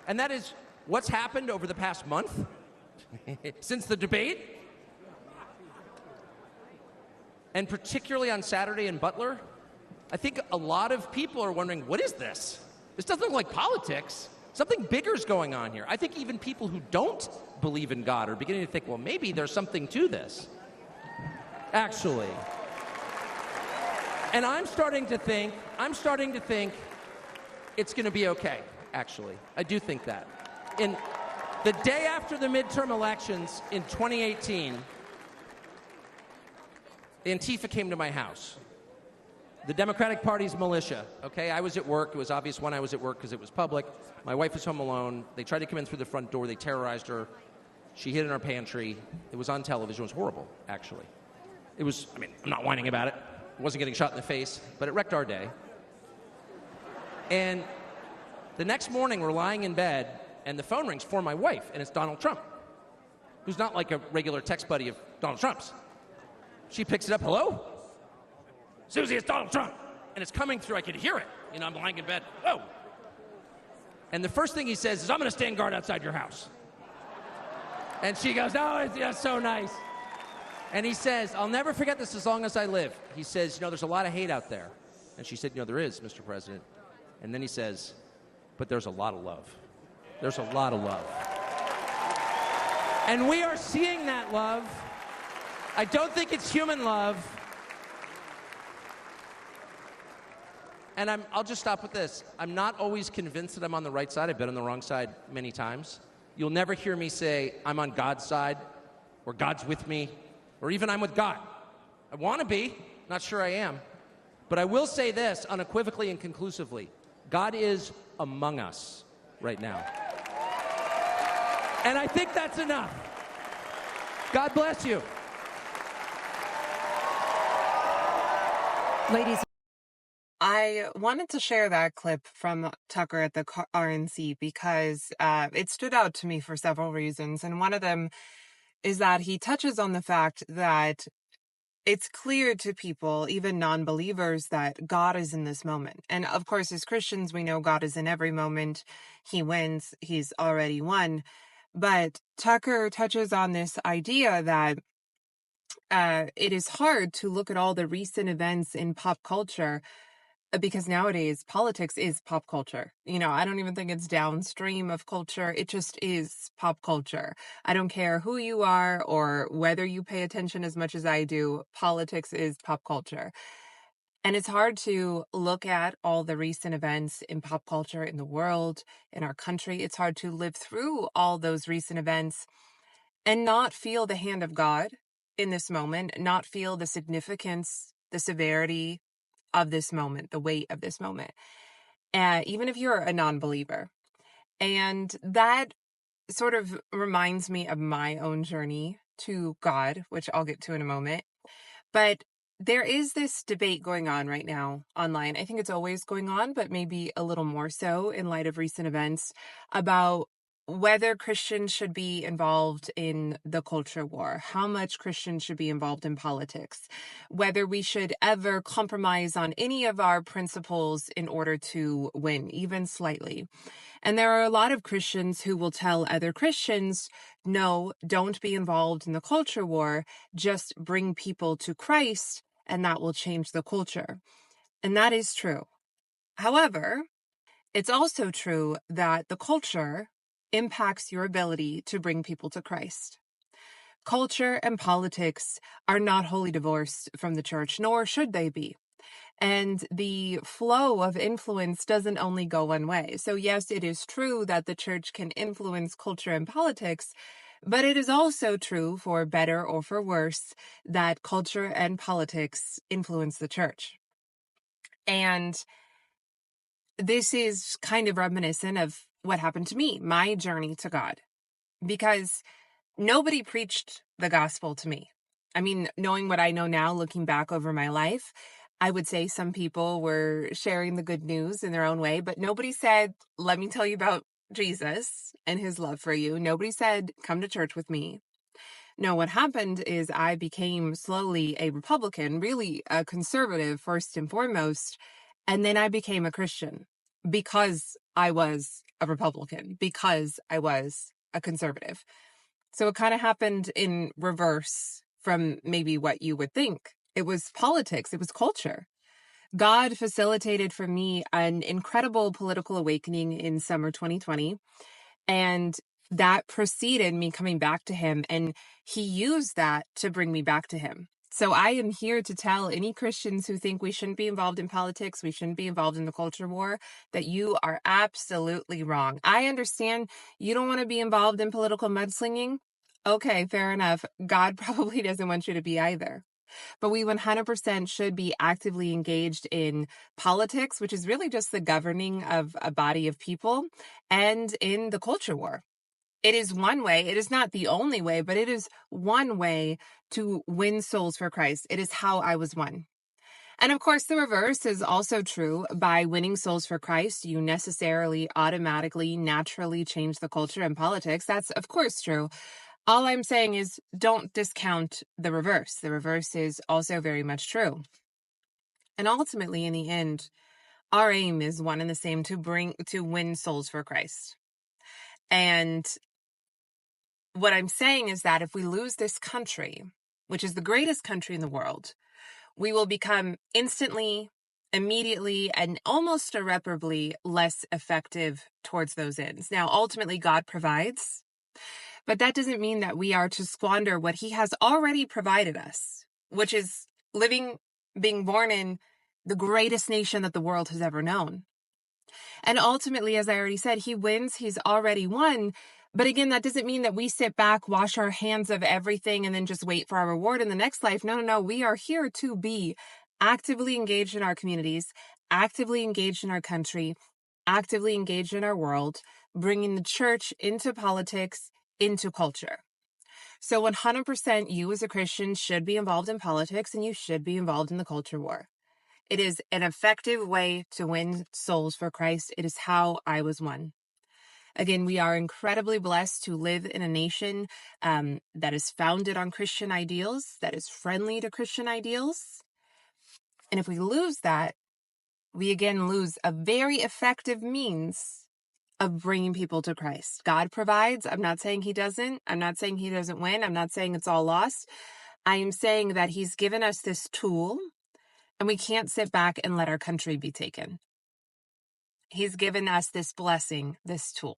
and that is what's happened over the past month since the debate, and particularly on Saturday in Butler. I think a lot of people are wondering, what is this? This doesn't look like politics. Something bigger is going on here. I think even people who don't believe in God are beginning to think, well, maybe there's something to this, actually. And I'm starting to think it's going to be okay, actually. I do think that. In the day after the midterm elections in 2018, the Antifa came to my house. The Democratic Party's militia, okay? I was at work. It was obvious when I was at work because it was public. My wife was home alone. They tried to come in through the front door. They terrorized her. She hid in our pantry. It was on television. It was horrible, actually. It was, I mean, I'm not whining about it. I wasn't getting shot in the face, but it wrecked our day. And the next morning, we're lying in bed, and the phone rings for my wife, and it's Donald Trump, who's not like a regular text buddy of Donald Trump's. She picks it up, hello? Susie, it's Donald Trump. And it's coming through, I could hear it. You know, I'm lying in bed, whoa. And the first thing he says is, I'm gonna stand guard outside your house. And she goes, oh, it's so nice. And he says, I'll never forget this as long as I live. He says, you know, there's a lot of hate out there. And she said, you know, there is, Mr. President. And then he says, but there's a lot of love. There's a lot of love. And we are seeing that love. I don't think it's human love. And I'll just stop with this. I'm not always convinced that I'm on the right side. I've been on the wrong side many times. You'll never hear me say, I'm on God's side, or God's with me, or even I'm with God. I want to be, not sure I am. But I will say this unequivocally and conclusively. God is among us right now. And I think that's enough. God bless you. Ladies, I wanted to share that clip from Tucker at the RNC because it stood out to me for several reasons. And one of them is that he touches on the fact that it's clear to people, even non-believers, that God is in this moment. And of course, as Christians, we know God is in every moment. He wins. He's already won. But Tucker touches on this idea that it is hard to look at all the recent events in pop culture because nowadays politics is pop culture. You know, I don't even think it's downstream of culture. It just is pop culture. I don't care who you are or whether you pay attention as much as I do. Politics is pop culture. And it's hard to look at all the recent events in pop culture in the world, in our country. It's hard to live through all those recent events and not feel the hand of God in this moment, not feel the significance, the severity of this moment, the weight of this moment, even if you're a non-believer. And that sort of reminds me of my own journey to God, which I'll get to in a moment. But there is this debate going on right now online. I think it's always going on, but maybe a little more so in light of recent events about whether Christians should be involved in the culture war, how much Christians should be involved in politics, whether we should ever compromise on any of our principles in order to win, even slightly. And there are a lot of Christians who will tell other Christians, no, don't be involved in the culture war, just bring people to Christ, and that will change the culture. And that is true. However, it's also true that the culture impacts your ability to bring people to Christ. Culture and politics are not wholly divorced from the church, nor should they be. And the flow of influence doesn't only go one way. So yes, it is true that the church can influence culture and politics, but it is also true, for better or for worse, that culture and politics influence the church. And this is kind of reminiscent of what happened to me, my journey to God, because nobody preached the gospel to me. I mean, knowing what I know now, looking back over my life, I would say some people were sharing the good news in their own way, but nobody said, let me tell you about Jesus and his love for you. Nobody said, come to church with me. No, what happened is I became slowly a Republican, really a conservative first and foremost, and then I became a Christian because I was a Republican because I was a conservative. So it kind of happened in reverse from maybe what you would think. It was politics, it was culture. God facilitated for me an incredible political awakening in summer 2020. And that preceded me coming back to him. And he used that to bring me back to him. So I am here to tell any Christians who think we shouldn't be involved in politics, we shouldn't be involved in the culture war, that you are absolutely wrong. I understand you don't want to be involved in political mudslinging. Okay, fair enough. God probably doesn't want you to be either. But we 100% should be actively engaged in politics, which is really just the governing of a body of people, and in the culture war. It is one way. It is not the only way, but it is one way to win souls for Christ. It is how I was won. And of course, the reverse is also true. By winning souls for Christ, you necessarily, automatically, naturally change the culture and politics. That's, of course, true. All I'm saying is don't discount the reverse. The reverse is also very much true. And ultimately, in the end, our aim is one and the same, to win souls for Christ. And what I'm saying is that if we lose this country, which is the greatest country in the world, we will become instantly, immediately, and almost irreparably less effective towards those ends. Now, ultimately, God provides, but that doesn't mean that we are to squander what he has already provided us, which is being born in the greatest nation that the world has ever known. And ultimately, as I already said, he wins, he's already won. But again, that doesn't mean that we sit back, wash our hands of everything, and then just wait for our reward in the next life. No. We are here to be actively engaged in our communities, actively engaged in our country, actively engaged in our world, bringing the church into politics, into culture. So 100% you as a Christian should be involved in politics, and you should be involved in the culture war. It is an effective way to win souls for Christ. It is how I was won. Again, we are incredibly blessed to live in a nation that is founded on Christian ideals, that is friendly to Christian ideals. And if we lose that, we again lose a very effective means of bringing people to Christ. God provides. I'm not saying he doesn't. I'm not saying he doesn't win. I'm not saying it's all lost. I am saying that he's given us this tool, and we can't sit back and let our country be taken. He's given us this blessing, this tool.